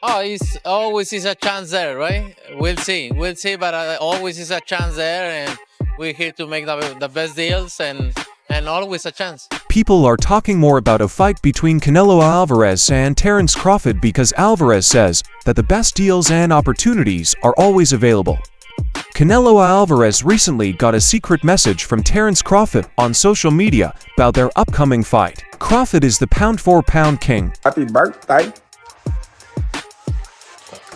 Oh, it's always is a chance there, right? We'll see, but always is a chance there, and we're here to make the best deals, and always a chance. People are talking more about a fight between Canelo Alvarez and Terence Crawford because Alvarez says that the best deals and opportunities are always available. Canelo Alvarez recently got a secret message from Terence Crawford on social media about their upcoming fight. Crawford is the pound-for-pound king. Happy birthday,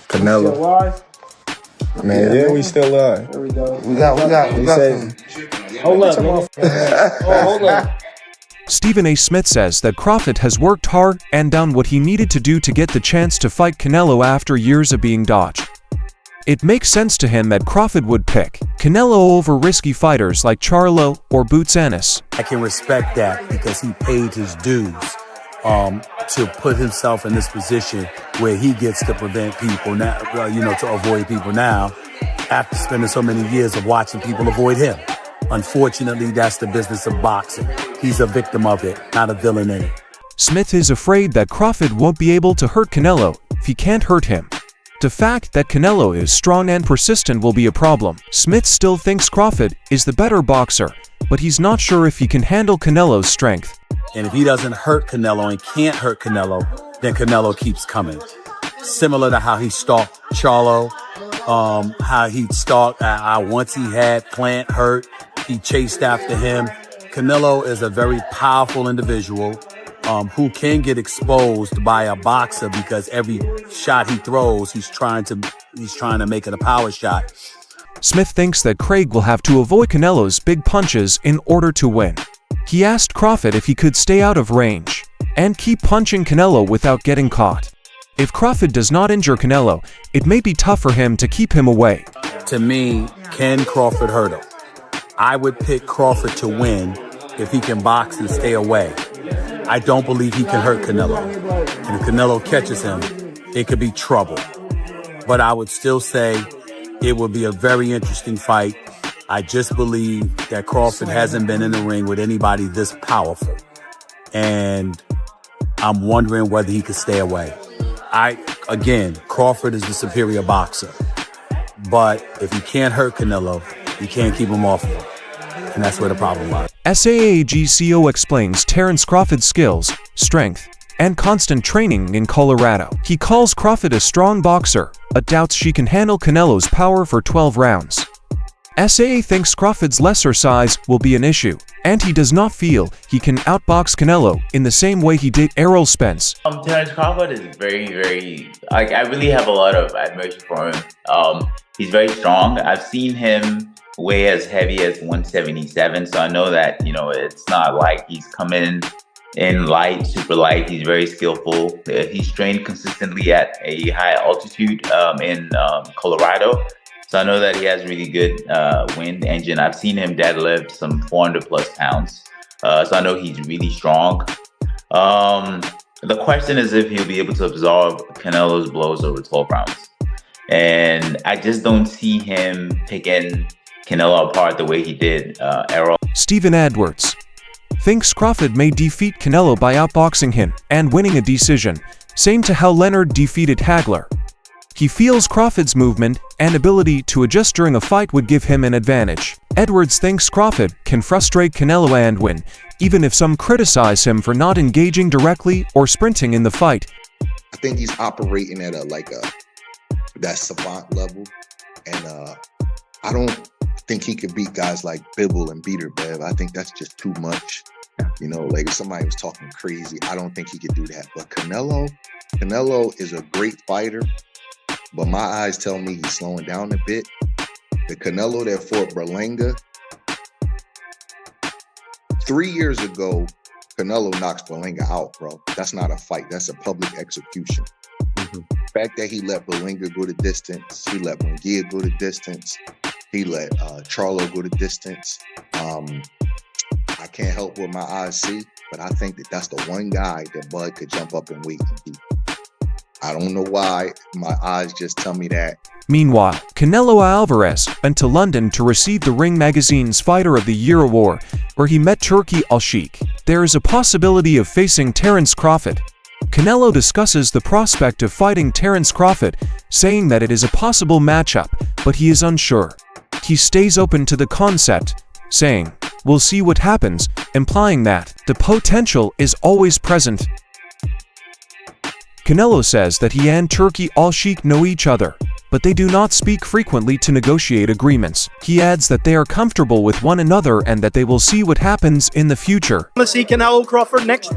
Canelo. Still alive? Man, yeah, we still alive. There we go. We got Say, Hold up, man. Oh, hold up. Stephen A. Smith says that Crawford has worked hard and done what he needed to do to get the chance to fight Canelo after years of being dodged. It makes sense to him that Crawford would pick Canelo over risky fighters like Charlo or Boots Ennis. I can respect that because he paid his dues to put himself in this position where he gets to prevent people now, to avoid people now after spending so many years of watching people avoid him. Unfortunately, that's the business of boxing. He's a victim of it, not a villain in it. Smith is afraid that Crawford won't be able to hurt Canelo if he can't hurt him. The fact that Canelo is strong and persistent will be a problem. Smith still thinks Crawford is the better boxer, but he's not sure if he can handle Canelo's strength. And if he doesn't hurt Canelo and can't hurt Canelo, then Canelo keeps coming. Similar to how he stalked Charlo, how he stalked, once he had Plant hurt, he chased after him. Canelo is a very powerful individual who can get exposed by a boxer because every shot he throws, he's trying to make it a power shot. Smith thinks that Craig will have to avoid Canelo's big punches in order to win. He asked Crawford if he could stay out of range and keep punching Canelo without getting caught. If Crawford does not injure Canelo, it may be tough for him to keep him away. To me, can Crawford hurt him? I would pick Crawford to win if he can box and stay away. I don't believe he can hurt Canelo. And if Canelo catches him, it could be trouble. But I would still say it would be a very interesting fight. I just believe that Crawford hasn't been in the ring with anybody this powerful. And I'm wondering whether he could stay away. Again, Crawford is the superior boxer. But if he can't hurt Canelo, you can't keep him off of him. And that's where the problem lies. SAAGCO explains Terence Crawford's skills, strength, and constant training in Colorado. He calls Crawford a strong boxer, but doubts she can handle Canelo's power for 12 rounds. SAA thinks Crawford's lesser size will be an issue, and he does not feel he can outbox Canelo in the same way he did Errol Spence. Terence Crawford is very, I really have a lot of admiration for him. He's very strong. I've seen him weigh as heavy as 177, so I know that, it's not like he's coming in light, super light. He's very skillful. He's trained consistently at a high altitude in Colorado. So I know that he has really good wind engine. I've seen him deadlift some 400 plus pounds. So I know he's really strong. The question is if he'll be able to absorb Canelo's blows over 12 rounds. And I just don't see him picking Canelo apart the way he did Errol. Stephen Edwards thinks Crawford may defeat Canelo by outboxing him and winning a decision, same to how Leonard defeated Hagler. He feels Crawford's movement and ability to adjust during a fight would give him an advantage. Edwards thinks Crawford can frustrate Canelo and win, even if some criticize him for not engaging directly or sprinting in the fight. I think he's operating at that savant level, and I don't think he could beat guys like Bibble and Beterbiev. I think that's just too much. Like if somebody was talking crazy, I don't think he could do that. But Canelo is a great fighter. But my eyes tell me he's slowing down a bit. The Canelo that fought Berlanga, 3 years ago, Canelo knocks Berlanga out, bro. That's not a fight. That's a public execution. The fact that he let Berlanga go the distance, he let Munguia go the distance, he let Charlo go the distance. I can't help what my eyes see, but I think that that's the one guy that Bud could jump up and wait and beat. I don't know why, my eyes just tell me that. Meanwhile, Canelo Alvarez went to London to receive the Ring Magazine's Fighter of the Year award, where he met Turki Al-Sheikh. There is a possibility of facing Terence Crawford. Canelo discusses the prospect of fighting Terence Crawford, saying that it is a possible matchup, but he is unsure. He stays open to the concept, saying, "We'll see what happens," implying that the potential is always present. Canelo says that he and Turki Al-Sheikh know each other, but they do not speak frequently to negotiate agreements. He adds that they are comfortable with one another and that they will see what happens in the future. Want to see Canelo Crawford next?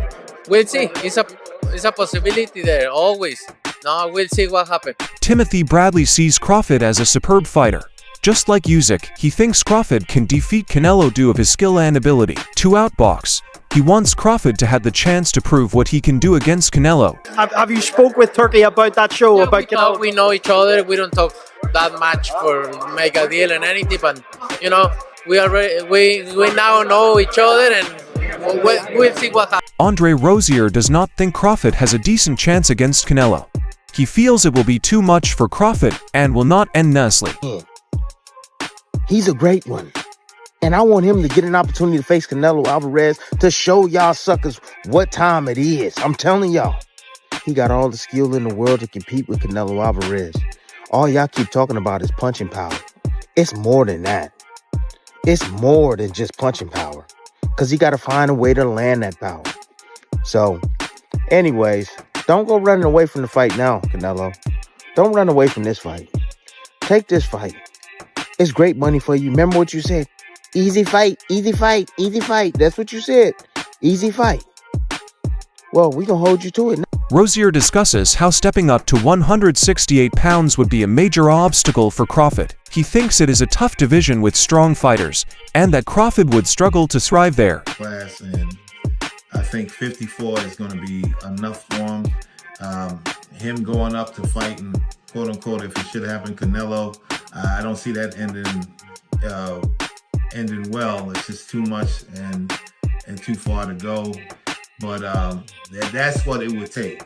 We'll see. It's a possibility there, always. No, we'll see what happens. Timothy Bradley sees Crawford as a superb fighter. Just like Usyk, he thinks Crawford can defeat Canelo due of his skill and ability to outbox. He wants Crawford to have the chance to prove what he can do against Canelo. Have you spoke with Turkey about that show, Yeah, about Canelo? we know each other. We don't talk that much for make a deal and anything, but you know, we now know each other, and we'll see what happens. Andre Rozier does not think Crawford has a decent chance against Canelo. He feels it will be too much for Crawford and will not end nicely. He's a great one. And I want him to get an opportunity to face Canelo Alvarez to show y'all suckers what time it is. I'm telling y'all. He got all the skill in the world to compete with Canelo Alvarez. All y'all keep talking about is punching power. It's more than that. It's more than just punching power. Because he got to find a way to land that power. So, anyways, don't go running away from the fight now, Canelo. Don't run away from this fight. Take this fight. It's great money for you. Remember what you said? Easy fight, easy fight, easy fight. That's what you said. Easy fight. Well, we gonna hold you to it now. Rozier discusses how stepping up to 168 pounds would be a major obstacle for Crawford. He thinks it is a tough division with strong fighters, and that Crawford would struggle to thrive there. Class, and I think 54 is going to be enough for him. Him going up to fighting, quote unquote, if it should happen, Canelo, I don't see that ending well. It's just too much and too far to go. But that's what it would take.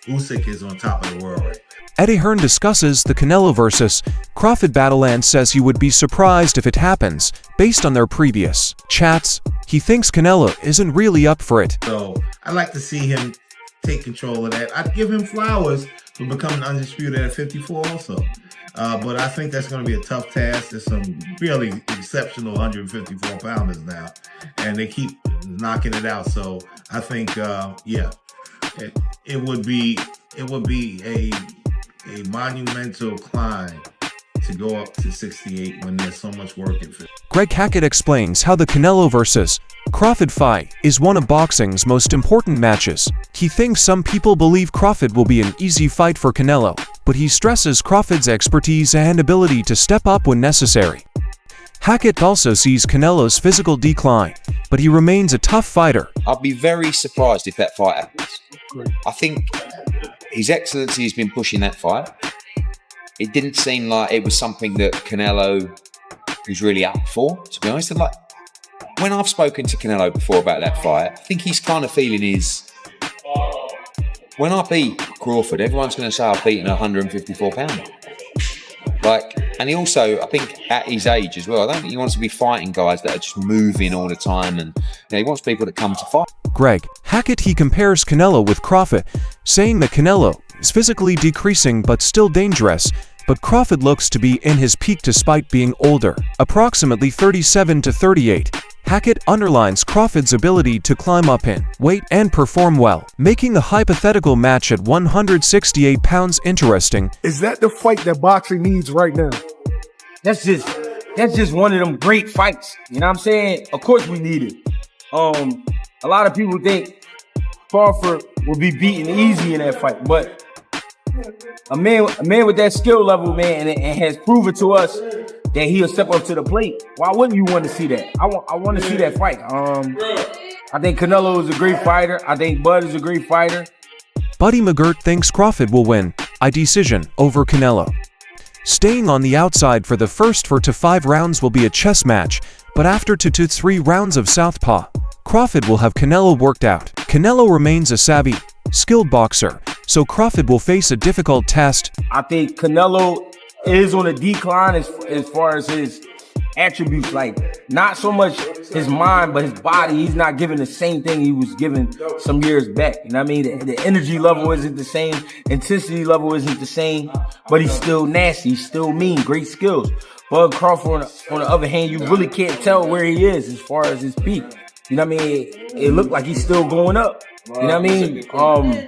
Usyk is on top of the world right now. Eddie Hearn discusses the Canelo versus Crawford battle and says he would be surprised if it happens, based on their previous chats. He thinks Canelo isn't really up for it. So I'd like to see him take control of that. I'd give him flowers for becoming undisputed at 54 also. But I think that's going to be a tough task. There's some really exceptional 154 pounders now, and they keep knocking it out. So I think, it would be a monumental climb to go up to 68 when there's so much work in it. Greg Hackett explains how the Canelo versus Crawford fight is one of boxing's most important matches. He thinks some people believe Crawford will be an easy fight for Canelo, but he stresses Crawford's expertise and ability to step up when necessary. Hackett also sees Canelo's physical decline, but he remains a tough fighter. I'd be very surprised if that fight happens. I think His Excellency has been pushing that fight. It didn't seem like it was something that Canelo is really up for, to be honest. And like, when I've spoken to Canelo before about that fight, I think he's kind of feeling his... When I beat Crawford, everyone's going to say I've beaten a 154 pounder. Like, and he also, I think at his age as well, I don't think he wants to be fighting guys that are just moving all the time, and he wants people that come to fight. Greg Hackett, he compares Canelo with Crawford, saying that Canelo is physically decreasing but still dangerous, but Crawford looks to be in his peak despite being older, approximately 37 to 38. Hackett underlines Crawford's ability to climb up in weight and perform well, making the hypothetical match at 168 pounds interesting. Is that the fight that boxing needs right now? That's just one of them great fights. You know what I'm saying? Of course we need it. A lot of people think Crawford will be beaten easy in that fight, but a man with that skill level, man, and has proven to us that he'll step up to the plate. Why wouldn't you want to see that? I want to see that fight. I think Canelo is a great fighter. I think Bud is a great fighter. Buddy McGirt thinks Crawford will win by decision over Canelo. Staying on the outside for the first 4 to 5 rounds will be a chess match, but after 2 to 3 rounds of southpaw, Crawford will have Canelo worked out. Canelo remains a savvy, skilled boxer, so Crawford will face a difficult test. I think Canelo is on a decline as far as his attributes, like not so much his mind, but his body. He's not giving the same thing he was giving some years back. You know what I mean? The energy level isn't the same, intensity level isn't the same, but he's still nasty, he's still mean, great skills. Bud Crawford, on the other hand, you really can't tell where he is as far as his peak. You know what I mean? It looked like he's still going up. You know what I mean?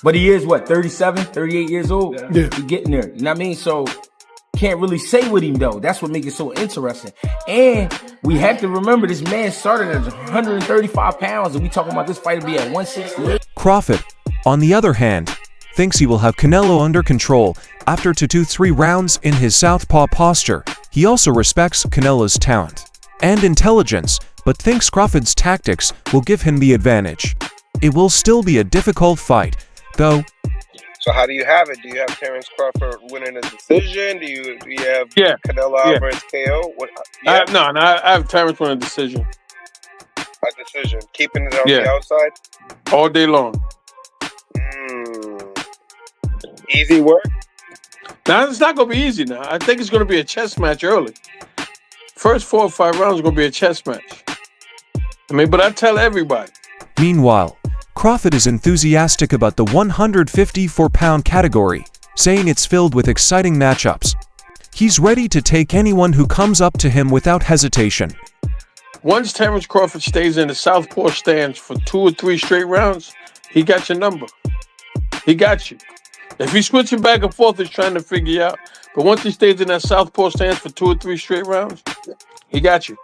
But he is, what, 37, 38 years old? Yeah. He's getting there. You know what I mean? So can't really say with him, though. That's what makes it so interesting. And we have to remember this man started at 135 pounds, and we talking about this fight to be at 168. Crawford, on the other hand, thinks he will have Canelo under control after 2-3 rounds in his southpaw posture. He also respects Canelo's talent and intelligence, but thinks Crawford's tactics will give him the advantage. It will still be a difficult fight, though. So how do you have it? Do you have Terence Crawford winning a decision? Do you have Canelo Alvarez KO? What? I have Terence winning a decision. A decision, keeping it on the outside all day long. Easy work. Now it's not gonna be easy. Now I think it's gonna be a chess match early. First 4 or 5 rounds are gonna be a chess match. I mean, but I tell everybody. Meanwhile, Crawford is enthusiastic about the 154-pound category, saying it's filled with exciting matchups. He's ready to take anyone who comes up to him without hesitation. Once Terence Crawford stays in the southpaw stance for 2 or 3 straight rounds, he got your number. He got you. If he's switching back and forth, he's trying to figure you out. But once he stays in that southpaw stance for 2 or 3 straight rounds, he got you.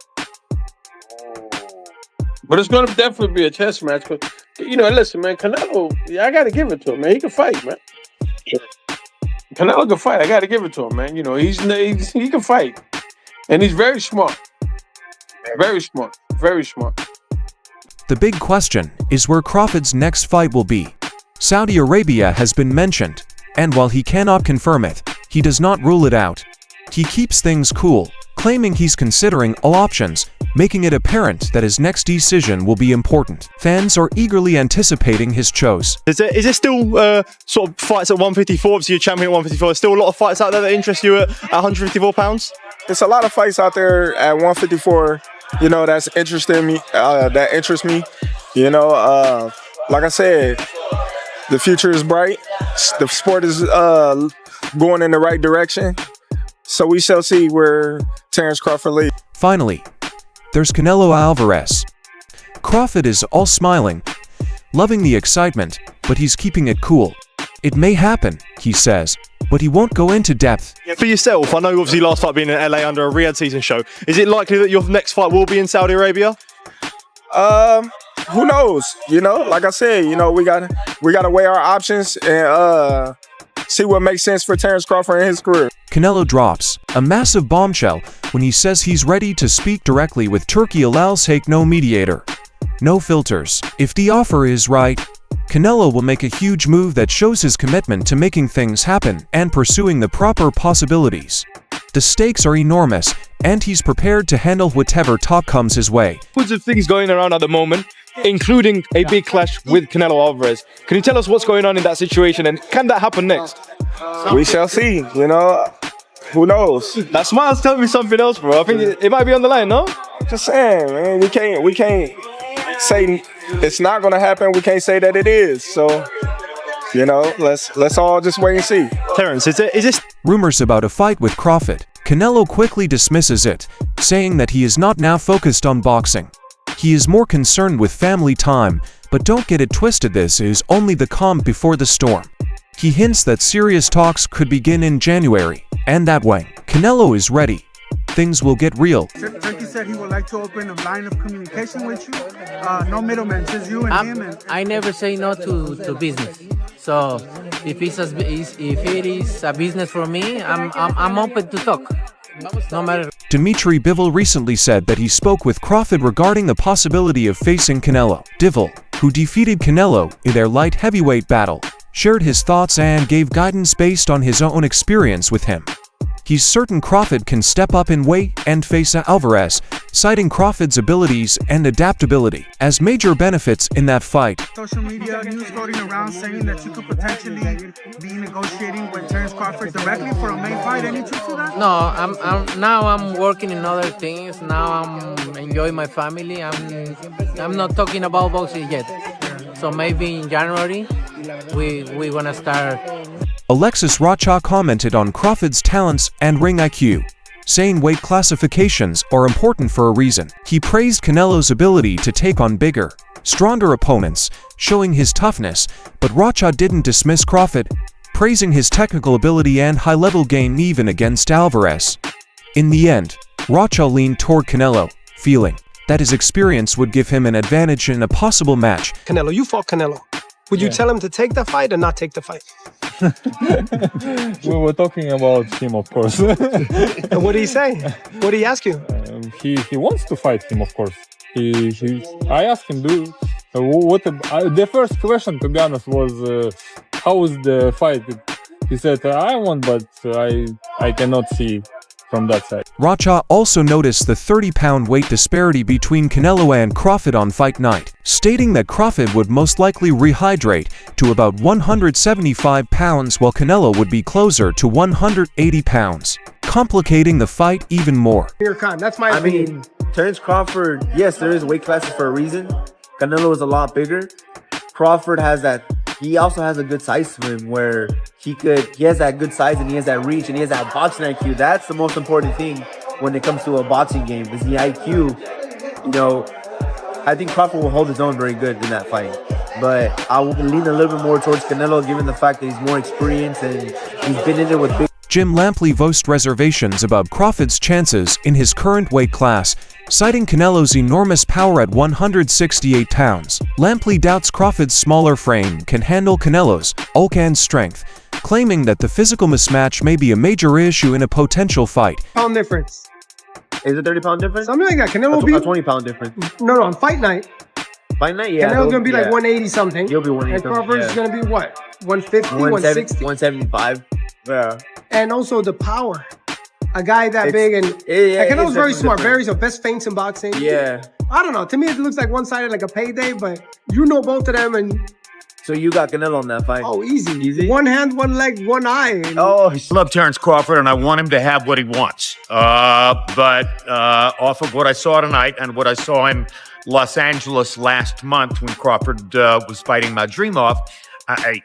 But it's going to definitely be a chess match. But, you know, listen, man, Canelo, I got to give it to him, man. He can fight, man. Canelo can fight. I got to give it to him, man. You know, he can fight. And he's very smart. Very smart. Very smart. The big question is where Crawford's next fight will be. Saudi Arabia has been mentioned, and while he cannot confirm it, he does not rule it out. He keeps things cool, claiming he's considering all options, making it apparent that his next decision will be important. Fans are eagerly anticipating his choice. Is there still sort of fights at 154? Obviously, you're champion at 154. There's still a lot of fights out there that interest you at 154 pounds? There's a lot of fights out there at 154, you know, that's interesting me. That interests me. You know, like I said, the future is bright. The sport is going in the right direction. So we shall see where Terence Crawford leads. Finally, there's Canelo Alvarez. Crawford is all smiling, loving the excitement, but he's keeping it cool. It may happen, he says, but he won't go into depth. For yourself, I know obviously last fight being in LA under a Riyadh season show. Is it likely that your next fight will be in Saudi Arabia? Who knows? You know, like I said, you know, we gotta weigh our options and see what makes sense for Terence Crawford in his career. Canelo drops a massive bombshell when he says he's ready to speak directly with Turki Al-Sheikh, no mediator, no filters. If the offer is right, Canelo will make a huge move that shows his commitment to making things happen and pursuing the proper possibilities. The stakes are enormous, and he's prepared to handle whatever talk comes his way. Loads of things going around at the moment, including a big clash with Canelo Alvarez. Can you tell us what's going on in that situation, and can that happen next? We shall see, you know. Who knows? That smile's telling me something else, bro. I think it might be on the line, no? Just saying, man. We can't say it's not gonna happen. We can't say that it is. So, you know, let's all just wait and see. Terence, is this rumors about a fight with Crawford? Canelo quickly dismisses it, saying that he is not now focused on boxing. He is more concerned with family time, but don't get it twisted, this is only the calm before the storm. He hints that serious talks could begin in January, and that way, Canelo is ready. Things will get real. Turki said he would like to open a line of communication with you. No middleman, just you and him. And I never say no to business. So if it is a business for me, I'm open to talk. No matter. Dmitry Bivol recently said that he spoke with Crawford regarding the possibility of facing Canelo. Bivol, who defeated Canelo in their light heavyweight battle, shared his thoughts and gave guidance based on his own experience with him. He he's certain Crawford can step up in weight and face Alvarez, citing Crawford's abilities and adaptability as major benefits in that fight. Social media news floating around saying that you could potentially be negotiating with Terence Crawford directly for a main fight. Any truth to that? No, I'm working in other things. Now I'm enjoying my family. I'm not talking about boxing yet. So maybe in January we wanna start. Alexis Rocha commented on Crawford's talents and ring IQ, saying weight classifications are important for a reason. He praised Canelo's ability to take on bigger, stronger opponents, showing his toughness, but Rocha didn't dismiss Crawford, praising his technical ability and high-level game even against Alvarez. In the end, Rocha leaned toward Canelo, feeling that his experience would give him an advantage in a possible match. Canelo, you fought Canelo. Would you tell him to take the fight or not take the fight? We were talking about him, of course. And what did he say? What did he ask you? He wants to fight him, of course. I asked him, the first question, to be honest, was how was the fight? He said, I want, but I cannot see from that side. Rocha also noticed the 30-pound weight disparity between Canelo and Crawford on fight night, stating that Crawford would most likely rehydrate to about 175 pounds while Canelo would be closer to 180 pounds, complicating the fight even more. That's my opinion. Terence Crawford, yes, there is weight classes for a reason. Canelo is a lot bigger. Crawford has that. He also has a good size to him where he has that good size and he has that reach and he has that boxing IQ. That's the most important thing when it comes to a boxing game is the IQ. I think Crawford will hold his own very good in that fight. But I will lean a little bit more towards Canelo given the fact that he's more experienced and he's been in it with big. Jim Lampley voiced reservations about Crawford's chances in his current weight class, citing Canelo's enormous power at 168 pounds. Lampley doubts Crawford's smaller frame can handle Canelo's bulk and strength, claiming that the physical mismatch may be a major issue in a potential fight. Pound difference. Is it 30-pound difference? Something like that. Canelo will be a 20-pound difference. No, on fight night. Fight night, yeah. Canelo's gonna be like 180 something. He'll be 180. And Crawford's gonna be what? 150, 160, 175. Yeah. And also the power. A guy that big and Canelo's very smart. Very so best feints in boxing. Yeah. I don't know. To me, it looks like one-sided, like a payday. But you know both of them, and so you got Canelo on that fight. Oh, easy. One hand, one leg, one eye. I love Terence Crawford, and I want him to have what he wants. But off of what I saw tonight and what I saw in Los Angeles last month when Crawford was fighting Madrimov, I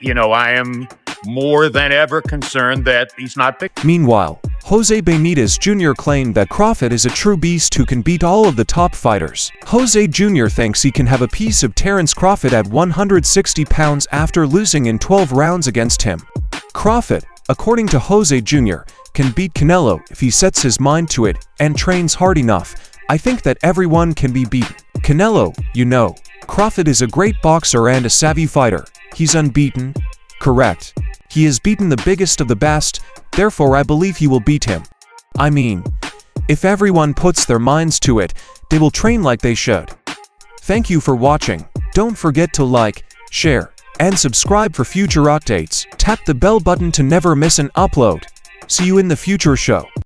am more than ever concerned that he's not big. Meanwhile, Jose Benitez Jr. claimed that Crawford is a true beast who can beat all of the top fighters. Jose Jr. thinks he can have a piece of Terence Crawford at 160 pounds after losing in 12 rounds against him. Crawford, according to Jose Jr., can beat Canelo if he sets his mind to it and trains hard enough. I think that everyone can be beaten. Canelo, Crawford is a great boxer and a savvy fighter. He's unbeaten. Correct. He has beaten the biggest of the best, therefore I believe he will beat him. I mean, if everyone puts their minds to it, they will train like they should. Thank you for watching. Don't forget to like, share, and subscribe for future updates. Tap the bell button to never miss an upload. See you in the future show.